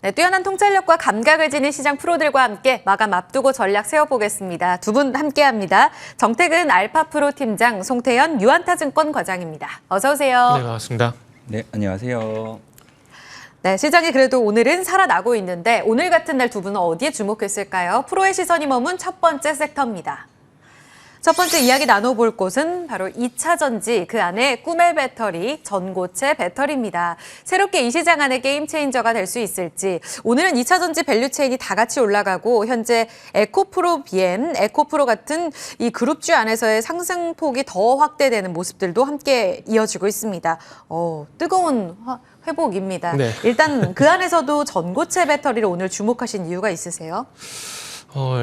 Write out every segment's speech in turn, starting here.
네, 뛰어난 통찰력과 감각을 지닌 시장 프로들과 함께 마감 앞두고 전략 세워보겠습니다. 두 분 함께합니다. 정태근 알파프로 팀장, 송태현 유한타증권 과장입니다. 어서 오세요. 네, 반갑습니다. 네, 안녕하세요. 네, 시장이 그래도 오늘은 살아나고 있는데 오늘 같은 날 두 분은 어디에 주목했을까요? 프로의 시선이 머문 첫 번째 섹터입니다. 첫 번째 이야기 나눠볼 곳은 바로 2차 전지, 그 안에 꿈의 배터리, 전고체 배터리입니다. 새롭게 이 시장 안에 게임 체인저가 될 수 있을지, 오늘은 2차 전지 밸류체인이 다 같이 올라가고 현재 에코프로 BM, 에코프로 같은 이 그룹주 안에서의 상승폭이 더 확대되는 모습들도 함께 이어지고 있습니다. 뜨거운 회복입니다. 네. 일단 그 안에서도 전고체 배터리를 오늘 주목하신 이유가 있으세요?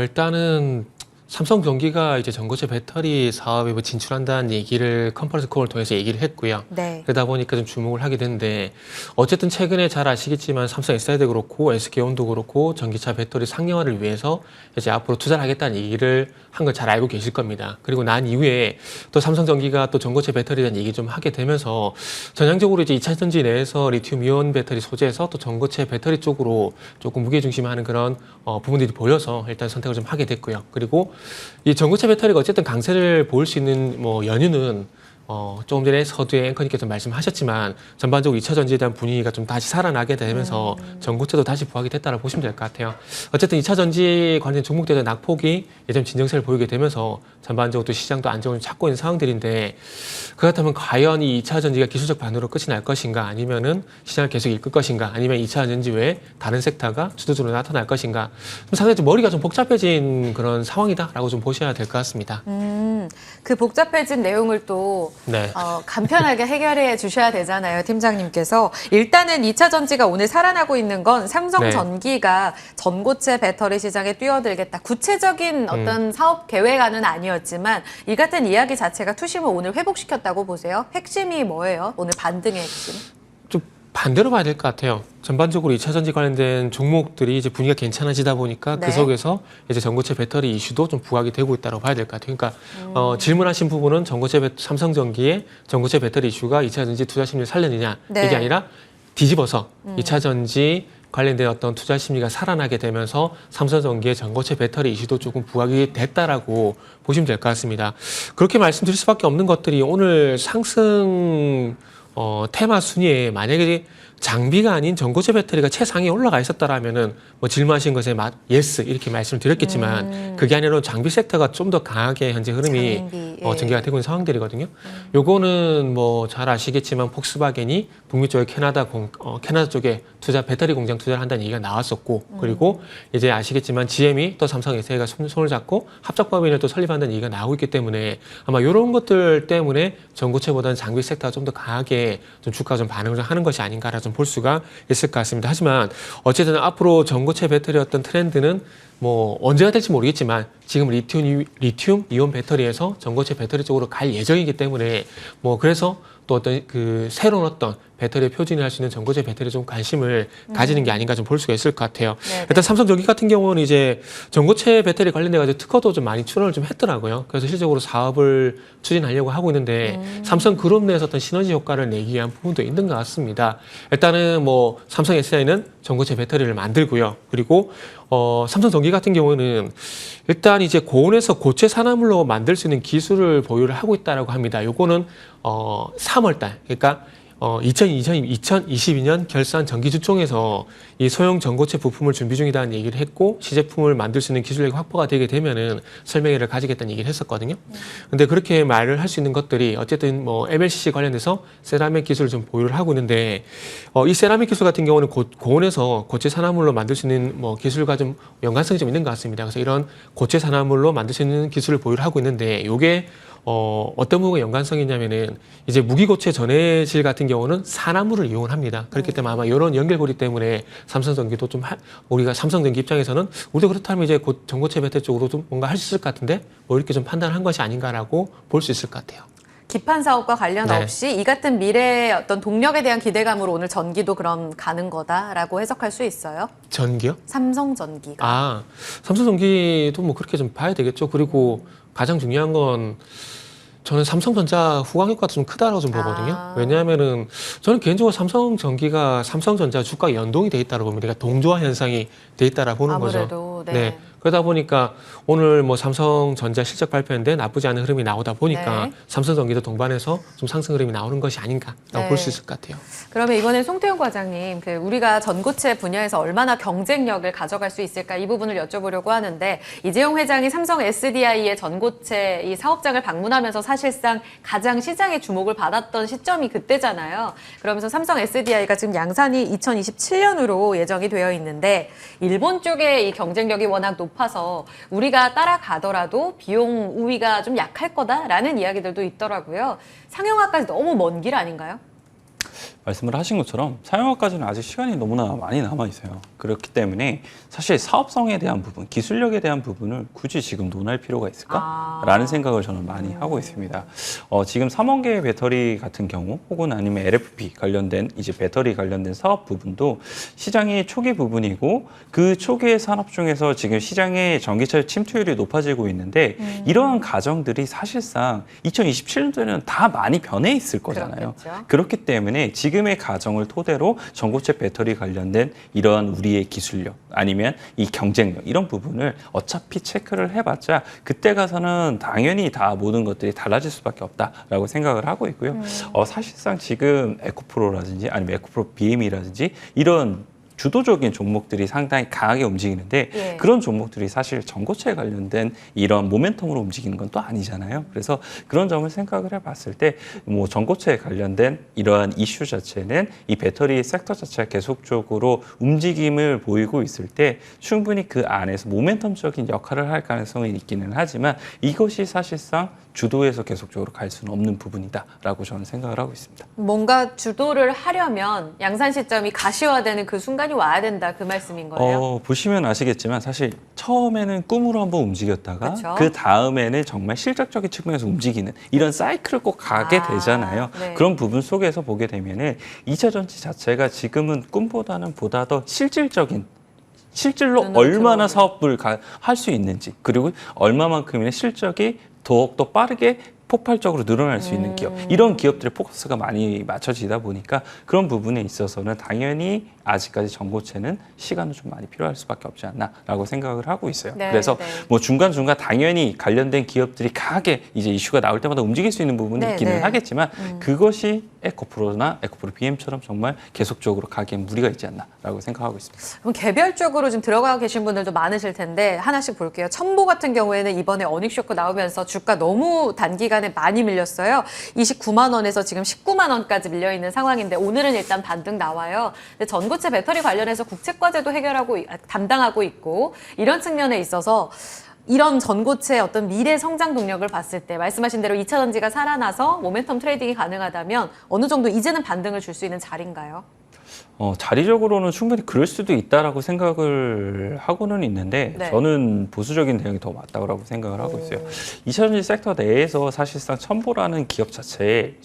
일단은 삼성전기가 이제 전고체 배터리 사업에 진출한다는 얘기를 컨퍼런스 콜을 통해서 얘기를 했고요. 네. 그러다 보니까 좀 주목을 하게 됐는데 어쨌든 최근에 잘 아시겠지만 삼성 SDI도 그렇고 SK온도 그렇고 전기차 배터리 상용화를 위해서 이제 앞으로 투자를 하겠다는 얘기를 한 걸 잘 알고 계실 겁니다. 그리고 난 이후에 또 삼성전기가 또 전고체 배터리에 대한 얘기 좀 하게 되면서 전향적으로 이제 2차 전지 내에서 리튬 이온 배터리 소재에서 또 전고체 배터리 쪽으로 조금 무게중심하는 그런 부분들이 보여서 일단 선택을 좀 하게 됐고요. 그리고 이 전고체 배터리가 어쨌든 강세를 보일 수 있는 연유는 조금 전에 서두에 앵커님께서 말씀하셨지만 전반적으로 2차 전지에 대한 분위기가 좀 다시 살아나게 되면서 전고체도 다시 부각이 됐다고 보시면 될 것 같아요. 어쨌든 2차 전지 관련 종목들의 낙폭이 예전 진정세를 보이게 되면서 전반적으로 또 시장도 안정을 찾고 있는 상황들인데 그렇다면 과연 이 2차 전지가 기술적 반으로 끝이 날 것인가 아니면은 시장을 계속 이끌 것인가 아니면 2차 전지 외에 다른 섹터가 주도적으로 나타날 것인가 좀 상당히 좀 머리가 좀 복잡해진 그런 상황이다라고 좀 보셔야 될 것 같습니다. 그 복잡해진 내용을 또 네. 간편하게 해결해 주셔야 되잖아요, 팀장님께서. 일단은 2차 전지가 오늘 살아나고 있는 건 삼성전기가 전고체 배터리 시장에 뛰어들겠다. 구체적인 어떤 사업 계획안은 아니었지만 이 같은 이야기 자체가 투심을 오늘 회복시켰다고 보세요. 핵심이 뭐예요? 오늘 반등의 핵심? 좀 반대로 봐야 될 것 같아요. 전반적으로 2차 전지 관련된 종목들이 이제 분위기가 괜찮아지다 보니까 네. 그 속에서 이제 전고체 배터리 이슈도 좀 부각이 되고 있다고 봐야 될 것 같아요. 그러니까 질문하신 부분은 삼성전기의 전고체 배터리 이슈가 2차 전지 투자 심리를 살렸느냐 네. 이게 아니라 뒤집어서 2차 전지 관련된 어떤 투자 심리가 살아나게 되면서 삼성전기의 전고체 배터리 이슈도 조금 부각이 됐다라고 보시면 될 것 같습니다. 그렇게 말씀드릴 수밖에 없는 것들이 오늘 상승 테마 순위에 만약에 장비가 아닌 전고체 배터리가 최상위에 올라가 있었다라면은 질문하신 것에 예스 이렇게 말씀을 드렸겠지만 그게 아니라 장비 섹터가 좀 더 강하게 현재 흐름이 장비, 전개가 되고 있는 상황들이거든요. 요거는 잘 아시겠지만 폭스바겐이 북미 쪽에 캐나다 쪽에 배터리 공장 투자를 한다는 얘기가 나왔었고 그리고 이제 아시겠지만 GM이 또 삼성 SDI가 손을 잡고 합작법인을 또 설립한다는 얘기가 나오고 있기 때문에 아마 이런 것들 때문에 전고체보다는 장비 섹터가 좀 더 강하게 좀 주가가 좀 반응을 하는 것이 아닌가라 좀 볼 수가 있을 것 같습니다. 하지만 어쨌든 앞으로 전고체 배터리 어떤 트렌드는 언제가 될지 모르겠지만 지금 리튬 이온 배터리에서 전고체 배터리 쪽으로 갈 예정이기 때문에 그래서 또 어떤 새로운 어떤 배터리의 표준이 할 수 있는 전고체 배터리에 좀 관심을 가지는 게 아닌가 좀 볼 수가 있을 것 같아요. 네네. 일단 삼성전기 같은 경우는 이제 전고체 배터리 관련돼 가지고 특허도 좀 많이 출원을 좀 했더라고요. 그래서 실질적으로 사업을 추진하려고 하고 있는데 삼성그룹 내에서 어떤 시너지 효과를 내기 위한 부분도 있는 것 같습니다. 일단은 삼성 SDI는 전고체 배터리를 만들고요. 그리고 삼성전기 같은 경우는 일단 이제 고온에서 고체 산화물로 만들 수 있는 기술을 보유를 하고 있다라고 합니다. 요거는 3월달 그러니까 2022년 결산 전기주총에서 이 소형 전고체 부품을 준비 중이다는 얘기를 했고 시제품을 만들 수 있는 기술력이 확보가 되게 되면은 설명회를 가지겠다는 얘기를 했었거든요. 근데 그렇게 말을 할 수 있는 것들이 어쨌든 MLCC 관련해서 세라믹 기술을 좀 보유를 하고 있는데 이 세라믹 기술 같은 경우는 고온에서 고체 산화물로 만들 수 있는 기술과 좀 연관성이 좀 있는 것 같습니다. 그래서 이런 고체 산화물로 만들 수 있는 기술을 보유를 하고 있는데 이게 어떤 부분과 연관성이 있냐면은 이제 무기고체 전해질 같은 경우는 산화물을 이용합니다. 그렇기 때문에 아마 이런 연결고리 때문에 삼성전기도 우리가 삼성전기 입장에서는 우리도 그렇다면 이제 전고체 배터리 쪽으로 좀 뭔가 할 수 있을 것 같은데 이렇게 좀 판단을 한 것이 아닌가라고 볼 수 있을 것 같아요. 기판 사업과 관련 네. 없이 이 같은 미래의 어떤 동력에 대한 기대감으로 오늘 전기도 그럼 가는 거다라고 해석할 수 있어요? 전기요? 삼성전기가. 삼성전기도 그렇게 좀 봐야 되겠죠. 그리고 가장 중요한 건 저는 삼성전자 후광 효과가 좀 크다고 좀 보거든요. 왜냐하면은 저는 개인적으로 삼성전기가 삼성전자 주가 연동이 돼 있다고 보면 그러니까 동조화 현상이 돼 있다라고 보는 아무래도, 거죠. 네. 그러다 보니까 오늘 뭐 삼성전자 실적 발표인데 나쁘지 않은 흐름이 나오다 보니까 네. 삼성전기도 동반해서 좀 상승 흐름이 나오는 것이 아닌가라고 네. 볼 수 있을 것 같아요. 그러면 이번에 송태용 과장님, 우리가 전고체 분야에서 얼마나 경쟁력을 가져갈 수 있을까 이 부분을 여쭤보려고 하는데 이재용 회장이 삼성 SDI의 전고체 이 사업장을 방문하면서 사실상 가장 시장의 주목을 받았던 시점이 그때잖아요. 그러면서 삼성 SDI가 지금 양산이 2027년으로 예정이 되어 있는데 일본 쪽의 이 경쟁력이 워낙 높아서 우리가 따라가더라도 비용 우위가 좀 약할 거다라는 이야기들도 있더라고요. 상용화까지 너무 먼 길 아닌가요? 말씀을 하신 것처럼 상용화까지는 아직 시간이 너무나 많이 남아 있어요. 그렇기 때문에 사실 사업성에 대한 부분, 기술력에 대한 부분을 굳이 지금 논할 필요가 있을까라는 생각을 저는 많이 하고 있습니다. 지금 3원 계의 배터리 같은 경우 혹은 아니면 LFP 관련된 이제 배터리 관련된 사업 부분도 시장이 초기 부분이고 그 초기의 산업 중에서 지금 시장의 전기차 침투율이 높아지고 있는데 이러한 가정들이 사실상 2027년도에는 다 많이 변해 있을 거잖아요. 그렇겠죠. 그렇기 때문에 지금의 가정을 토대로 전고체 배터리 관련된 이러한 우리의 기술력 아니면 이 경쟁력 이런 부분을 어차피 체크를 해봤자 그때 가서는 당연히 다 모든 것들이 달라질 수밖에 없다라고 생각을 하고 있고요. 사실상 지금 에코프로라든지 아니면 에코프로 BM이라든지 이런 주도적인 종목들이 상당히 강하게 움직이는데 예. 그런 종목들이 사실 전고체에 관련된 이런 모멘텀으로 움직이는 건 또 아니잖아요. 그래서 그런 점을 생각을 해봤을 때 뭐 전고체에 관련된 이러한 이슈 자체는 이 배터리 섹터 자체가 계속적으로 움직임을 보이고 있을 때 충분히 그 안에서 모멘텀적인 역할을 할 가능성이 있기는 하지만 이것이 사실상 주도해서 계속적으로 갈 수는 없는 부분이다라고 저는 생각을 하고 있습니다. 뭔가 주도를 하려면 양산 시점이 가시화되는 그 순간이 와야 된다 그 말씀인 거예요? 보시면 아시겠지만 사실 처음에는 꿈으로 한번 움직였다가 그쵸? 그 다음에는 정말 실질적인 측면에서 움직이는 이런 사이클을 꼭 가게 되잖아요. 네. 그런 부분 속에서 보게 되면은 2차 전지 자체가 지금은 꿈보다는 보다 더 실질적인 실질로 눈으로 얼마나 들어오는. 사업을 할 수 있는지 그리고 얼마만큼의 실적이 더욱더 빠르게 폭발적으로 늘어날 수 있는 기업 이런 기업들의 포커스가 많이 맞춰지다 보니까 그런 부분에 있어서는 당연히 아직까지 전고체는 시간은 좀 많이 필요할 수밖에 없지 않나라고 생각을 하고 있어요. 네, 그래서 네. 뭐 중간중간 당연히 관련된 기업들이 강하게 이제 이슈가 나올 때마다 움직일 수 있는 부분이 네, 있기는 네. 하겠지만 그것이 에코프로나 에코프로 BM처럼 정말 계속적으로 가기엔 무리가 있지 않나라고 생각하고 있습니다. 그럼 개별적으로 좀 들어가 계신 분들도 많으실 텐데 하나씩 볼게요. 첨보 같은 경우에는 이번에 어닝 쇼크 나오면서 주가 너무 단기간에 많이 밀렸어요. 29만 원에서 지금 19만 원까지 밀려 있는 상황인데 오늘은 일단 반등 나와요. 근데 전고체 배터리 관련해서 국채과제도 담당하고 있고 이런 측면에 있어서 이런 전고체의 어떤 미래 성장 동력을 봤을 때 말씀하신 대로 2차 전지가 살아나서 모멘텀 트레이딩이 가능하다면 어느 정도 이제는 반등을 줄 수 있는 자리인가요? 자리적으로는 충분히 그럴 수도 있다라고 생각을 하고는 있는데 네. 저는 보수적인 대응이 더 맞다고 생각을 하고 있어요. 2차 전지 섹터 내에서 사실상 첨보라는 기업 자체의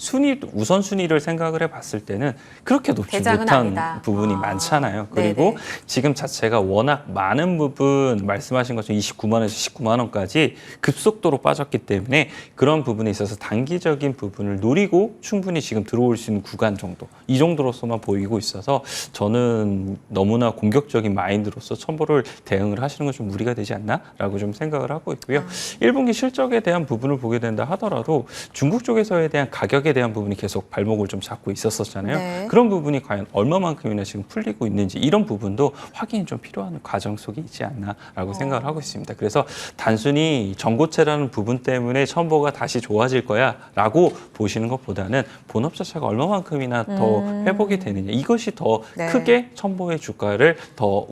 우선순위를 생각을 해봤을 때는 그렇게 높지 대장은 못한 아니다. 부분이 많잖아요. 그리고 네네. 지금 자체가 워낙 많은 부분 말씀하신 것처럼 29만 원에서 19만 원까지 급속도로 빠졌기 때문에 그런 부분에 있어서 단기적인 부분을 노리고 충분히 지금 들어올 수 있는 구간 정도 이 정도로서만 보이고 있어서 저는 너무나 공격적인 마인드로서 첨보를 대응을 하시는 건 좀 무리가 되지 않나라고 좀 생각을 하고 있고요. 1분기 실적에 대한 부분을 보게 된다 하더라도 중국 쪽에서에 대한 가격에 대한 부분이 계속 발목을 좀 잡고 있었잖아요. 네. 그런 부분이 과연 얼마만큼이나 지금 풀리고 있는지 이런 부분도 확인이 좀 필요한 과정 속에 있지 않나라고 생각을 하고 있습니다. 그래서 단순히 전고체라는 부분 때문에 첨보가 다시 좋아질 거야라고 보시는 것보다는 본업 자체가 얼마만큼이나 더 회복이 되느냐 이것이 더 네. 크게 첨보의 주가를 더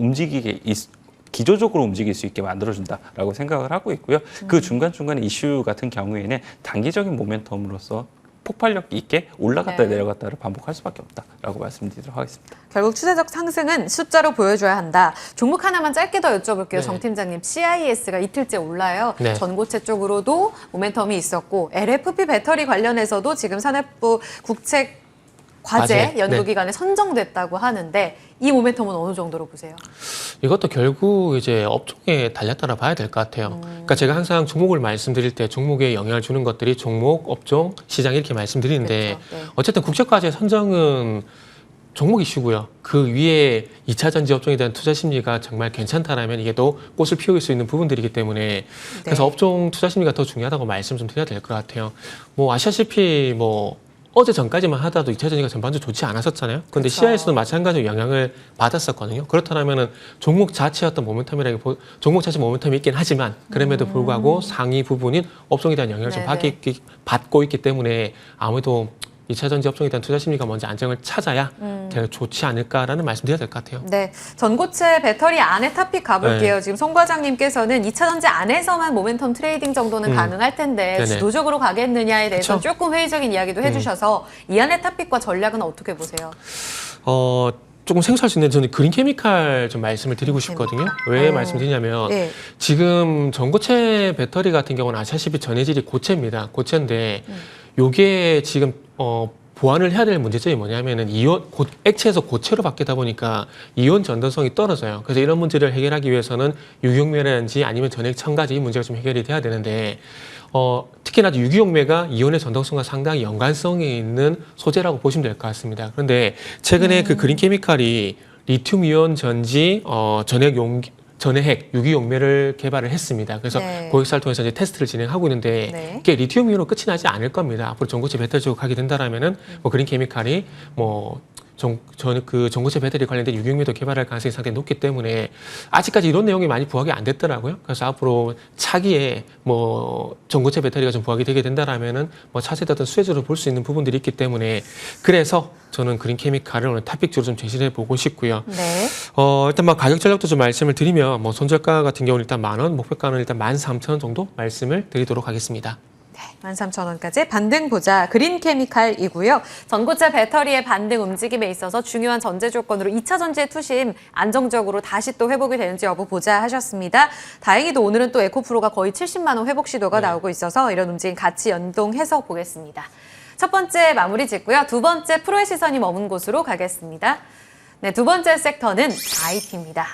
기조적으로 움직일 수 있게 만들어준다라고 생각을 하고 있고요. 그 중간중간에 이슈 같은 경우에는 단기적인 모멘텀으로서 폭발력 있게 올라갔다 네. 내려갔다를 반복할 수밖에 없다라고 말씀드리도록 하겠습니다. 결국 추세적 상승은 숫자로 보여줘야 한다. 종목 하나만 짧게 더 여쭤볼게요. 네. 정 팀장님, CIS가 이틀째 올라요. 네. 전고체 쪽으로도 모멘텀이 있었고 LFP 배터리 관련해서도 지금 산업부 국채 과제 맞아요. 연구기관에 선정됐다고 하는데 이 모멘텀은 어느 정도로 보세요? 이것도 결국 이제 업종에 달렸다라 봐야 될 것 같아요. 그러니까 제가 항상 종목을 말씀드릴 때 종목에 영향을 주는 것들이 종목, 업종, 시장 이렇게 말씀드리는데 그렇죠. 네. 어쨌든 국제과제 선정은 종목 이슈고요. 그 위에 2차 전지 업종에 대한 투자 심리가 정말 괜찮다라면 이게 또 꽃을 피울 수 있는 부분들이기 때문에 그래서 네. 업종 투자 심리가 더 중요하다고 말씀 좀 드려야 될 것 같아요. 뭐 아시다시피 뭐 어제 전까지만 하더라도 2차 전지가 전반적으로 좋지 않았었잖아요. 그런데 그쵸. 시야에서도 마찬가지로 영향을 받았었거든요. 그렇다면은 종목 자체의 어떤 모멘텀이라기 종목 자체 모멘텀이 있긴 하지만 그럼에도 불구하고 상위 부분인 업종에 대한 영향을 좀 네네. 받고 있기 때문에 아무래도 2차 전지 업종에 대한 투자 심리가 먼저 안정을 찾아야 되게 좋지 않을까라는 말씀드려야 될 것 같아요. 네, 전고체 배터리 안에 탑픽 가볼게요. 지금 송 과장님께서는 2차 전지 안에서만 모멘텀 트레이딩 정도는 가능할 텐데 네네. 주도적으로 가겠느냐에 대해서 그쵸. 조금 회의적인 이야기도 해주셔서 이 안에 탑픽과 전략은 어떻게 보세요? 조금 생소할 수 있는데 저는 그린 케미칼 좀 말씀을 드리고 싶거든요. 왜 말씀드리냐면 네. 지금 전고체 배터리 같은 경우는 아시다시피 전해질이 고체입니다. 고체인데 요게 지금 보완을 해야 될 문제점이 뭐냐면은 액체에서 고체로 바뀌다 보니까 이온 전도성이 떨어져요. 그래서 이런 문제를 해결하기 위해서는 유기용매라든지 아니면 전액 첨가제 이 문제가 좀 해결이 돼야 되는데 특히나 유기용매가 이온의 전도성과 상당히 연관성이 있는 소재라고 보시면 될 것 같습니다. 그런데 최근에 그 그린 케미칼이 리튬 이온 전지 전해핵 유기용매를 개발을 했습니다. 그래서 네. 고객사를 통해서 이제 테스트를 진행하고 있는데 네. 이게 리튬 이온으로 끝이 나지 않을 겁니다. 앞으로 전고체 배터리 쪽으로 가게 된다라면은 뭐 그린 케미칼이 뭐 그 전고체 배터리 관련된 유기용매도 개발할 가능성이 상당히 높기 때문에 아직까지 이런 내용이 많이 부각이 안 됐더라고요. 그래서 앞으로 차기에 뭐 전고체 배터리가 좀 부각이 되게 된다라면은 뭐 차세대 어떤 수혜주로 볼 수 있는 부분들이 있기 때문에 그래서 저는 그린 케미칼을 오늘 탑픽주로 좀 제시해 보고 싶고요. 네. 일단 뭐 가격 전략도 좀 말씀을 드리면 뭐 손절가 같은 경우는 일단 10,000원, 목표가는 일단 13,000원 정도 말씀을 드리도록 하겠습니다. 13,000원까지 반등 보자. 그린 케미칼이고요. 전고체 배터리의 반등 움직임에 있어서 중요한 전제 조건으로 2차 전지의 투심 안정적으로 다시 또 회복이 되는지 여부 보자 하셨습니다. 다행히도 오늘은 또 에코프로가 거의 70만 원 회복 시도가 나오고 있어서 이런 움직임 같이 연동해서 보겠습니다. 첫 번째 마무리 짓고요. 두 번째 프로의 시선이 머문 곳으로 가겠습니다. 네, 두 번째 섹터는 IT입니다.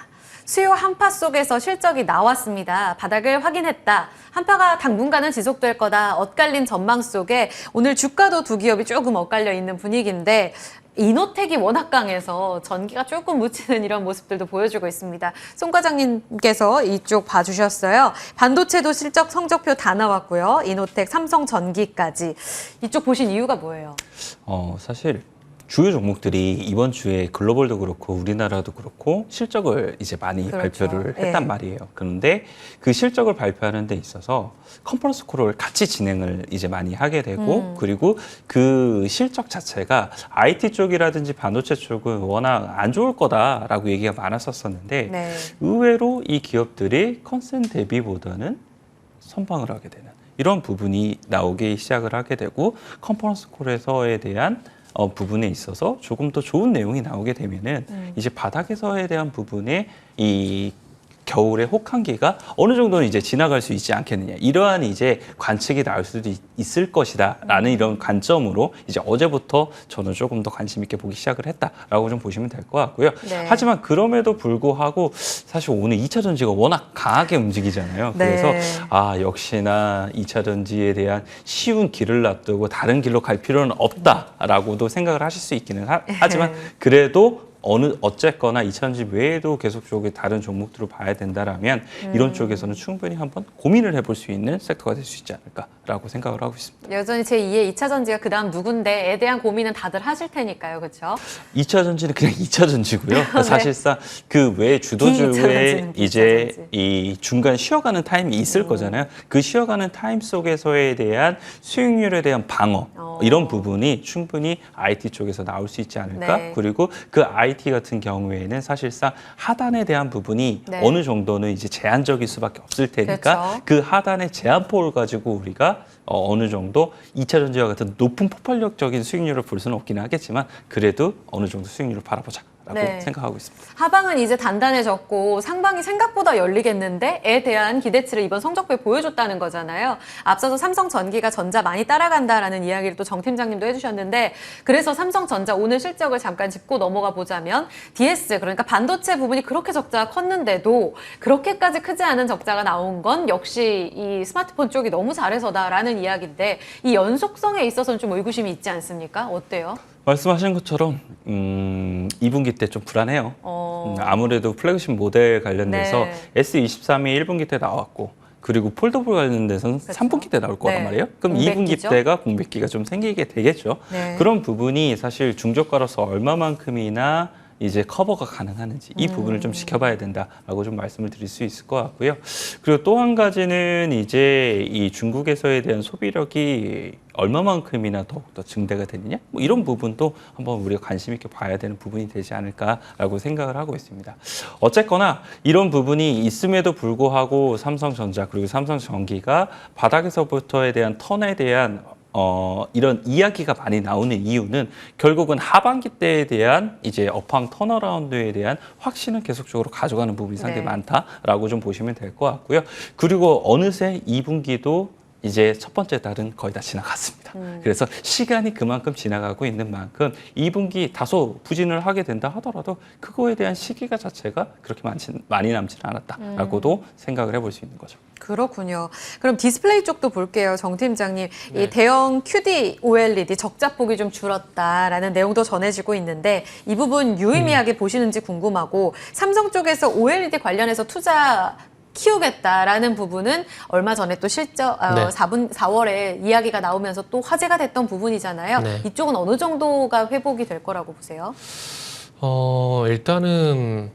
수요 한파 속에서 실적이 나왔습니다. 바닥을 확인했다. 한파가 당분간은 지속될 거다. 엇갈린 전망 속에 오늘 주가도 두 기업이 조금 엇갈려 있는 분위기인데 이노텍이 워낙 강해서 전기가 조금 묻히는 이런 모습들도 보여주고 있습니다. 송 과장님께서 이쪽 봐주셨어요. 반도체도 실적 성적표 다 나왔고요. 이노텍, 삼성전기까지. 이쪽 보신 이유가 뭐예요? 사실 주요 종목들이 이번 주에 글로벌도 그렇고 우리나라도 그렇고 실적을 이제 많이 그렇죠. 발표를 했단 예. 말이에요. 그런데 그 실적을 발표하는 데 있어서 컨퍼런스 콜을 같이 진행을 이제 많이 하게 되고 그리고 그 실적 자체가 IT 쪽이라든지 반도체 쪽은 워낙 안 좋을 거다라고 얘기가 많았었는데 네. 의외로 이 기업들이 컨센 대비보다는 선방을 하게 되는 이런 부분이 나오기 시작을 하게 되고 컨퍼런스 콜에서에 대한 부분에 있어서 조금 더 좋은 내용이 나오게 되면은 이제 바닥에서에 대한 부분에 이 겨울의 혹한기가 어느 정도는 이제 지나갈 수 있지 않겠느냐 이러한 이제 관측이 나올 수도 있을 것이다라는 이런 관점으로 이제 어제부터 저는 조금 더 관심 있게 보기 시작을 했다라고 좀 보시면 될 것 같고요. 네. 하지만 그럼에도 불구하고 사실 오늘 2차 전지가 워낙 강하게 움직이잖아요. 네. 그래서 역시나 2차 전지에 대한 쉬운 길을 놔두고 다른 길로 갈 필요는 없다라고도 생각을 하실 수 있기는 하지만 그래도 어쨌거나 2차전지 외에도 계속적으로 다른 종목들을 봐야 된다라면 이런 쪽에서는 충분히 한번 고민을 해볼 수 있는 섹터가 될 수 있지 않을까라고 생각을 하고 있습니다. 여전히 제2의 2차 전지가 그다음 누군데에 대한 고민은 다들 하실 테니까요. 그렇죠? 2차 전지는 그냥 2차 전지고요. 네. 사실상 그 외 기2차 주도주의 전지는 이제 2차 전지. 이 중간 쉬어가는 타임이 있을 거잖아요. 그 쉬어가는 타임 속에서에 대한 수익률에 대한 방어 이런 부분이 충분히 IT 쪽에서 나올 수 있지 않을까. 네. 그리고 그 IT 같은 경우에는 사실상 하단에 대한 부분이 네. 어느 정도는 이제 제한적일 수밖에 없을 테니까 그렇죠. 그 하단의 제한폭을 가지고 우리가 어느 정도 2차 전지와 같은 높은 폭발력적인 수익률을 볼 수는 없긴 하겠지만 그래도 어느 정도 수익률을 바라보자. 네. 생각하고 있습니다. 하방은 이제 단단해졌고 상방이 생각보다 열리겠는데에 대한 기대치를 이번 성적표에 보여줬다는 거잖아요. 앞서서 삼성전기가 전자 많이 따라간다라는 이야기를 또 정 팀장님도 해주셨는데 그래서 삼성전자 오늘 실적을 잠깐 짚고 넘어가 보자면 DS 그러니까 반도체 부분이 그렇게 적자가 컸는데도 그렇게까지 크지 않은 적자가 나온 건 역시 이 스마트폰 쪽이 너무 잘해서다라는 이야기인데 이 연속성에 있어서는 좀 의구심이 있지 않습니까? 어때요? 말씀하신 것처럼 2분기 때 좀 불안해요. 아무래도 플래그십 모델 관련돼서 네. S23이 1분기 때 나왔고 그리고 폴더블 관련돼서는 그렇죠. 3분기 때 나올 거란 네. 말이에요. 그럼 공백기죠? 2분기 때가 공백기가 좀 생기게 되겠죠. 네. 그런 부분이 사실 중저가로서 얼마만큼이나 이제 커버가 가능하는지 이 부분을 좀 지켜봐야 된다라고 좀 말씀을 드릴 수 있을 것 같고요. 그리고 또 한 가지는 이제 이 중국에서에 대한 소비력이 얼마만큼이나 더욱더 증대가 되느냐 뭐 이런 부분도 한번 우리가 관심 있게 봐야 되는 부분이 되지 않을까라고 생각을 하고 있습니다. 어쨌거나 이런 부분이 있음에도 불구하고 삼성전자 그리고 삼성전기가 바닥에서부터에 대한 턴에 대한 이런 이야기가 많이 나오는 이유는 결국은 하반기 때에 대한 이제 업황 턴어라운드에 대한 확신을 계속적으로 가져가는 부분이 상당히 네. 많다라고 좀 보시면 될 것 같고요. 그리고 어느새 2분기도 이제 첫 번째 달은 거의 다 지나갔습니다. 그래서 시간이 그만큼 지나가고 있는 만큼 2분기 다소 부진을 하게 된다 하더라도 그거에 대한 시기가 자체가 그렇게 많이 남지는 않았다라고도 생각을 해볼 수 있는 거죠. 그렇군요. 그럼 디스플레이 쪽도 볼게요, 정 팀장님. 네. 이 대형 QD OLED 적자폭이 좀 줄었다라는 내용도 전해지고 있는데 이 부분 유의미하게 보시는지 궁금하고 삼성 쪽에서 OLED 관련해서 투자 키우겠다라는 부분은 얼마 전에 또 실적 네. 4월에 이야기가 나오면서 또 화제가 됐던 부분이잖아요. 네. 이쪽은 어느 정도가 회복이 될 거라고 보세요? 일단은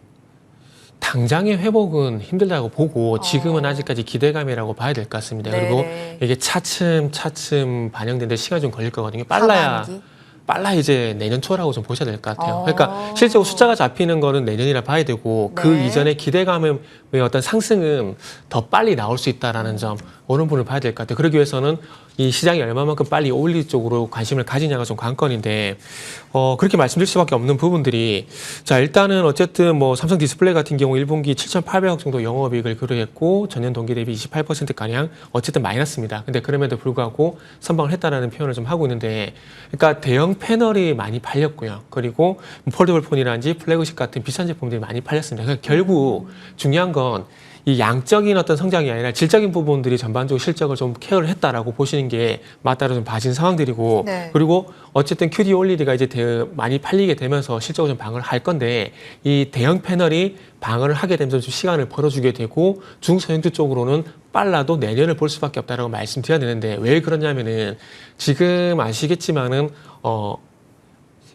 당장의 회복은 힘들다고 보고 지금은 아직까지 기대감이라고 봐야 될 것 같습니다. 네네. 그리고 이게 차츰 반영되는데 시간이 좀 걸릴 거거든요. 하반기? 빨라 이제 내년 초라고 좀 보셔야 될 것 같아요. 그러니까 실제로 숫자가 잡히는 거는 내년이라 봐야 되고 그 네. 이전에 기대감의 어떤 상승은 더 빨리 나올 수 있다라는 점 어느 부분을 봐야 될 것 같아요. 그러기 위해서는 이 시장이 얼마만큼 빨리 OLED 쪽으로 관심을 가지냐가 좀 관건인데 그렇게 말씀드릴 수밖에 없는 부분들이 자 일단은 어쨌든 뭐 삼성 디스플레이 같은 경우 1분기 7,800억 정도 영업이익을 기록했고 전년 동기 대비 28%가량 어쨌든 마이너스입니다. 근데 그럼에도 불구하고 선방을 했다라는 표현을 좀 하고 있는데 그러니까 대형 패널이 많이 팔렸고요. 그리고 폴더블 폰이라든지 플래그십 같은 비싼 제품들이 많이 팔렸습니다. 그러니까 결국 중요한 건 이 양적인 어떤 성장이 아니라 질적인 부분들이 전반적으로 실적을 좀 케어를 했다라고 보시는 게 맞다로 좀 봐진 상황들이고 네. 그리고 어쨌든 QD OLED가 이제 많이 팔리게 되면서 실적으로 좀 방어를 할 건데 이 대형 패널이 방어를 하게 되면서 좀 시간을 벌어주게 되고 중소형주 쪽으로는 빨라도 내년을 볼 수밖에 없다라고 말씀드려야 되는데 왜 그러냐면은 지금 아시겠지만은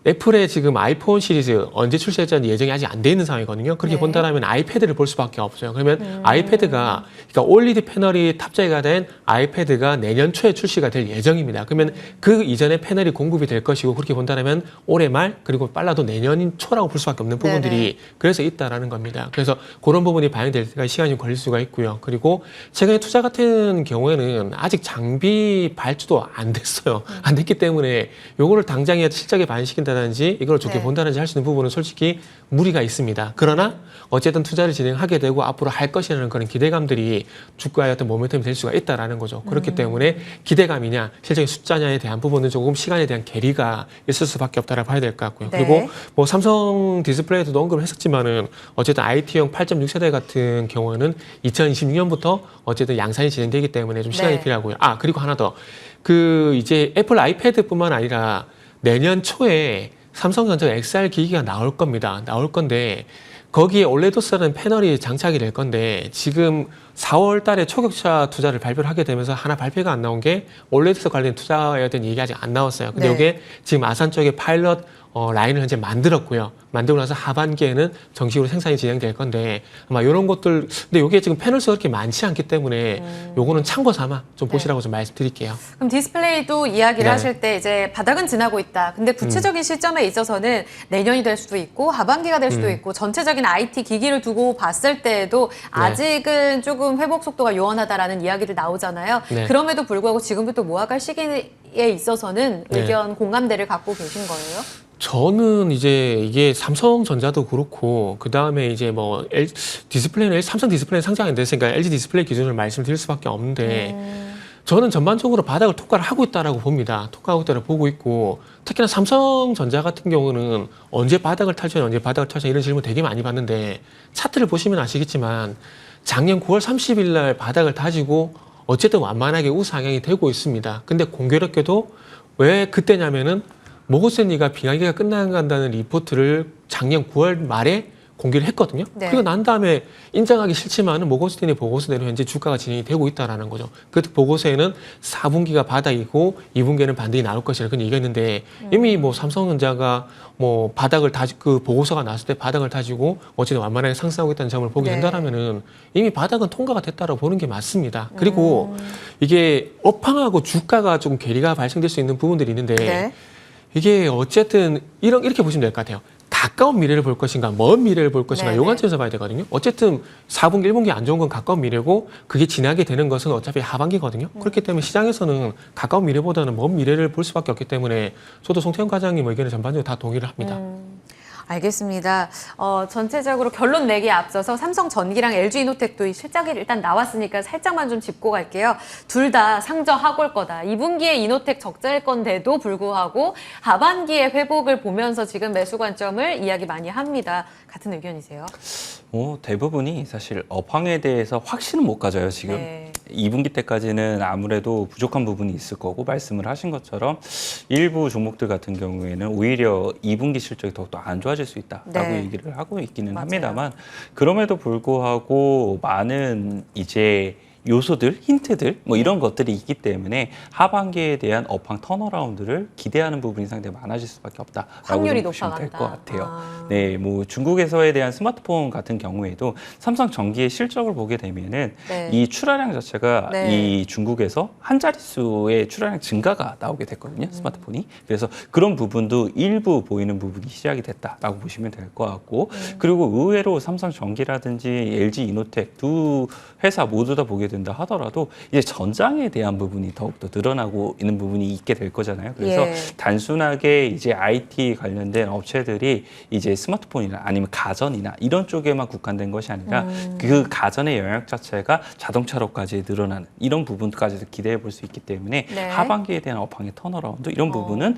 애플의 지금 아이폰 시리즈 언제 출시할지 예정이 아직 안 돼 있는 상황이거든요. 그렇게 네. 본다면 아이패드를 볼 수밖에 없어요. 그러면 아이패드가 그러니까 OLED 패널이 탑재가 된 아이패드가 내년 초에 출시가 될 예정입니다. 그러면 그 이전에 패널이 공급이 될 것이고 그렇게 본다면 올해 말 그리고 빨라도 내년 초라고 볼 수밖에 없는 부분들이 네네. 그래서 있다라는 겁니다. 그래서 그런 부분이 반영될 때가 시간이 걸릴 수가 있고요. 그리고 최근에 투자 같은 경우에는 아직 장비 발주도 안 됐어요. 안 됐기 때문에 요거를 당장에 실적에 반영시킨다든지 이걸 좋게 네. 본다든지 할 수 있는 부분은 솔직히 무리가 있습니다. 그러나 어쨌든 투자를 진행하게 되고 앞으로 할 것이라는 그런 기대감들이 주가의 어떤 모멘텀이 될 수가 있다라는 거죠. 그렇기 때문에 기대감이냐 실적인 숫자냐에 대한 부분은 조금 시간에 대한 괴리가 있을 수밖에 없다라고 봐야 될 것 같고요. 네. 그리고 뭐 삼성 디스플레이도 언급을 했었지만은 어쨌든 IT형 8.6세대 같은 경우에는 2026년부터 어쨌든 양산이 진행되기 때문에 좀 시간이 네. 필요하고요. 그리고 하나 더. 그 이제 애플 아이패드뿐만 아니라 내년 초에 삼성전자가 XR 기기가 나올 겁니다. 나올 건데 거기에 올레도스라는 패널이 장착이 될 건데 지금 4월 달에 초격차 투자를 발표를 하게 되면서 하나 발표가 안 나온 게 올레도스 관련 투자에 대한 얘기 아직 안 나왔어요. 근데 네. 이게 지금 아산 쪽에 파일럿 라인을 현재 만들었고요. 만들고 나서 하반기에는 정식으로 생산이 진행될 건데 아마 이런 것들 근데 이게 지금 패널 수가 그렇게 많지 않기 때문에 요거는 참고 삼아 좀 보시라고 좀 말씀드릴게요. 그럼 디스플레이도 이야기를 네. 하실 때 이제 바닥은 지나고 있다. 근데 구체적인 시점에 있어서는 내년이 될 수도 있고 하반기가 될 수도 있고 전체적인 IT 기기를 두고 봤을 때에도 아직은 조금 회복 속도가 요원하다라는 이야기들 나오잖아요. 네. 그럼에도 불구하고 지금부터 모아갈 시기에 있어서는 네. 의견 공감대를 갖고 계신 거예요? 저는 이제 이게 삼성전자도 그렇고 그 다음에 이제 뭐 디스플레이는 삼성 디스플레이 상장이 안 됐으니까 LG 디스플레이 기준을 말씀드릴 수밖에 없는데 저는 전반적으로 바닥을 통과를 하고 있다라고 봅니다. 통과하고 있다고 보고 있고 특히나 삼성전자 같은 경우는 언제 바닥을 탈지 언제 바닥을 탈지 이런 질문 되게 많이 받는데 차트를 보시면 아시겠지만 작년 9월 30일 날 바닥을 다지고 어쨌든 완만하게 우상향이 되고 있습니다. 근데 공교롭게도 왜 그때냐면은 모건스탠리가 빙하기가 끝나간다는 리포트를 작년 9월 말에 공개를 했거든요. 네. 그리고 난 다음에 인정하기 싫지만은 모건스탠리 보고서대로 현재 주가가 진행이 되고 있다라는 거죠. 그 보고서에는 4분기가 바닥이고 2분기에는 반등이 나올 것이라는 그런 얘기가 있는데 이미 뭐 삼성전자가 뭐 바닥을 그 보고서가 나왔을 때 바닥을 다지고 어쨌든 완만하게 상승하고 있다는 점을 보게 네. 된다라면은 이미 바닥은 통과가 됐다라고 보는 게 맞습니다. 그리고 이게 업황하고 주가가 좀 괴리가 발생될 수 있는 부분들이 있는데 네. 이게 어쨌든 이렇게 보시면 될 것 같아요. 가까운 미래를 볼 것인가, 먼 미래를 볼 것인가, 네네. 요 관점에서 봐야 되거든요. 어쨌든 4분기, 1분기 안 좋은 건 가까운 미래고 그게 지나게 되는 것은 어차피 하반기거든요. 그렇기 때문에 시장에서는 가까운 미래보다는 먼 미래를 볼 수밖에 없기 때문에 저도 송태영 과장님 의견에 전반적으로 다 동의를 합니다. 알겠습니다. 전체적으로 결론 내기에 앞서서 삼성전기랑 LG이노텍도 이 실적이 일단 나왔으니까 살짝만 좀 짚고 갈게요. 둘 다 상저하골 거다. 2분기에 이노텍 적자일 건데도 불구하고 하반기에 회복을 보면서 지금 매수 관점을 이야기 많이 합니다. 같은 의견이세요? 대부분이 사실 업황에 대해서 확신은 못 가져요, 지금. 네. 2분기 때까지는 아무래도 부족한 부분이 있을 거고 말씀을 하신 것처럼 일부 종목들 같은 경우에는 오히려 2분기 실적이 더욱더 안 좋아질 수 있다라고 네. 얘기를 하고 있기는 맞아요. 합니다만 그럼에도 불구하고 많은 이제 요소들, 힌트들 뭐 이런 것들이 있기 때문에 하반기에 대한 업황 턴어라운드를 기대하는 부분이 상당히 많아질 수밖에 없다라고 확률이 보시면 될 높아간다. 것 같아요. 아. 네, 뭐 중국에서에 대한 스마트폰 같은 경우에도 삼성전기의 실적을 보게 되면은 네. 이 출하량 자체가 네. 이 중국에서 한 자릿수의 출하량 증가가 나오게 됐거든요, 스마트폰이. 그래서 그런 부분도 일부 보이는 부분이 시작이 됐다라고 보시면 될 것 같고, 그리고 의외로 삼성전기라든지 LG이노텍 두 회사 모두 다 보게 된다 하더라도 이제 전장에 대한 부분이 더욱더 늘어나고 있는 부분이 있게 될 거잖아요. 그래서 예. 단순하게 이제 IT 관련된 업체들이 이제 스마트폰이나 아니면 가전이나 이런 쪽에만 국한된 것이 아니라 그 가전의 영역 자체가 자동차로까지 늘어나는 이런 부분까지도 기대해 볼 수 있기 때문에 네. 하반기에 대한 업황의 턴어라운드 이런 부분은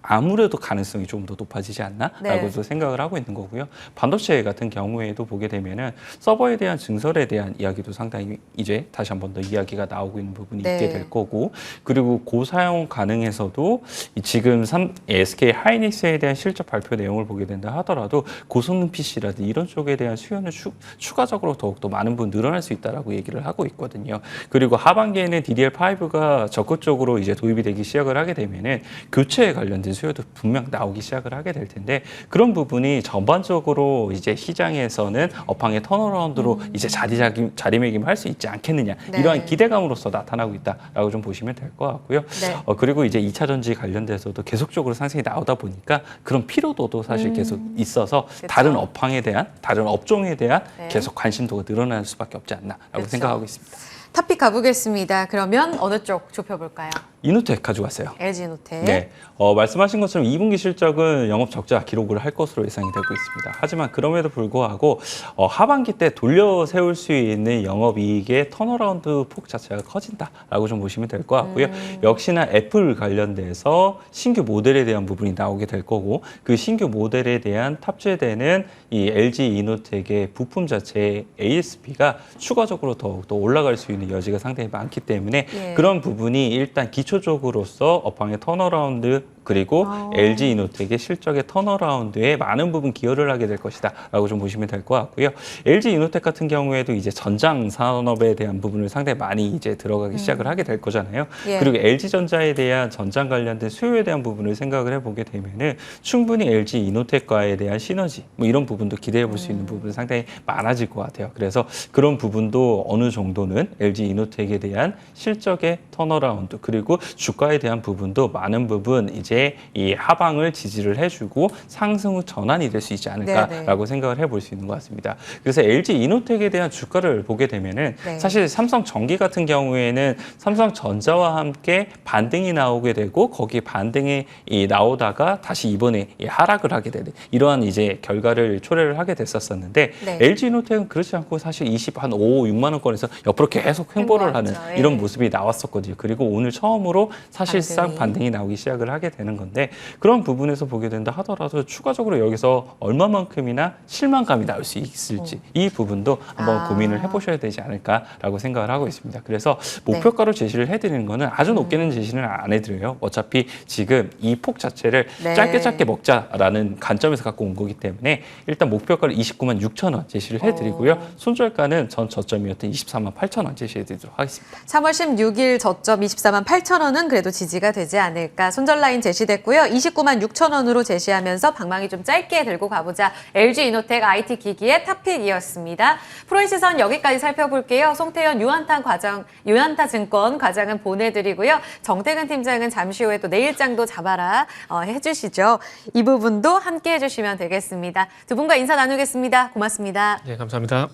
아무래도 가능성이 좀 더 높아지지 않나라고도 네. 생각을 하고 있는 거고요. 반도체 같은 경우에도 보게 되면은 서버에 대한 증설에 대한 이야기도 상당히 이제 다시 한 번 더 이야기가 나오고 있는 부분이 네. 있게 될 거고, 그리고 고사용 가능해서도 지금 SK 하이닉스에 대한 실적 발표 내용을 보게 된다 하더라도 고성능 PC라든지 이런 쪽에 대한 수요는 추가적으로 더욱더 많은 부분 늘어날 수 있다라고 얘기를 하고 있거든요. 그리고 하반기에는 DDR5가 적극적으로 이제 도입이 되기 시작을 하게 되면은 교체에 관련된 수요도 분명 나오기 시작을 하게 될 텐데 그런 부분이 전반적으로 이제 시장에서는 업황의 턴어라운드로 이제 자리매김할 수 있지 않겠느냐 네. 이러한 기대감으로서 나타나고 있다라고 좀 보시면 될 것 같고요. 네. 그리고 이제 2차 전지 관련돼서도 계속적으로 상승이 나오다 보니까 그런 피로도도 사실 계속 있어서 그쵸. 다른 업황에 대한 다른 업종에 대한 네. 계속 관심도가 늘어날 수밖에 없지 않나라고 그쵸. 생각하고 있습니다. 토픽 가보겠습니다. 그러면 어느 쪽 좁혀볼까요? 이노텍 가져갔어요. LG이노텍. 네, 말씀하신 것처럼 2분기 실적은 영업 적자 기록을 할 것으로 예상이 되고 있습니다. 하지만 그럼에도 불구하고 하반기 때 돌려 세울 수 있는 영업이익의 턴어라운드 폭 자체가 커진다라고 좀 보시면 될 것 같고요. 역시나 애플 관련돼서 신규 모델에 대한 부분이 나오게 될 거고 그 신규 모델에 대한 탑재되는 이 LG 이노텍의 부품 자체의 ASP가 추가적으로 더욱더 올라갈 수 있는 여지가 상당히 많기 때문에 예. 그런 부분이 일단 기초적으로서 업황의 턴어라운드 그리고 LG 이노텍의 실적의 턴어라운드에 많은 부분 기여를 하게 될 것이다라고 좀 보시면 될 것 같고요. LG 이노텍 같은 경우에도 이제 전장 산업에 대한 부분을 상당히 많이 이제 들어가기 시작을 하게 될 거잖아요. 예. 그리고 LG 전자에 대한 전장 관련된 수요에 대한 부분을 생각을 해보게 되면은 충분히 LG 이노텍과에 대한 시너지 뭐 이런 부분도 기대해 볼 수 있는 부분이 상당히 많아질 것 같아요. 그래서 그런 부분도 어느 정도는 LG 이노텍에 대한 실적의 턴어라운드 그리고 주가에 대한 부분도 많은 부분 이제 이제 이 하방을 지지를 해주고 상승 후 전환이 될 수 있지 않을까라고 생각을 해볼 수 있는 것 같습니다. 그래서 LG 이노텍에 대한 주가를 보게 되면은 네. 사실 삼성전기 같은 경우에는 삼성전자와 함께 반등이 나오게 되고 거기 반등이 나오다가 다시 이번에 하락을 하게 되는 이러한 이제 결과를 초래를 하게 됐었는데 네. LG 이노텍은 그렇지 않고 사실 5, 6만 원권에서 옆으로 계속 횡보를 하는 횡보하죠. 예. 이런 모습이 나왔었거든요. 그리고 오늘 처음으로 사실상 반등이. 반등이 나오기 시작을 하게 되는 건데 그런 부분에서 보게 된다 하더라도 추가적으로 여기서 얼마만큼이나 실망감이 나올 수 있을지 이 부분도 한번 고민을 해보셔야 되지 않을까라고 생각을 하고 있습니다. 그래서 목표가로 제시를 해드리는 거는 아주 높게는 제시는 안 해드려요. 어차피 지금 이 폭 자체를 네. 짧게 먹자라는 관점에서 갖고 온 거기 때문에 일단 목표가를 29만 6천 원 제시를 해드리고요. 손절가는 전 저점이었던 24만 8천 원 제시해드리도록 하겠습니다. 3월 16일 저점 24만 8천 원은 그래도 지지가 되지 않을까. 손절 라인 제시됐고요. 29만 6천 원으로 제시하면서 방망이 좀 짧게 들고 가보자. LG 이노텍 IT 기기의 탑픽이었습니다. 프로의 시선 여기까지 살펴볼게요. 송태현 유한타 증권 과장은 보내드리고요. 정태근 팀장은 잠시 후에 또 내일장도 잡아라 해주시죠. 이 부분도 함께 해주시면 되겠습니다. 두 분과 인사 나누겠습니다. 고맙습니다. 네, 감사합니다.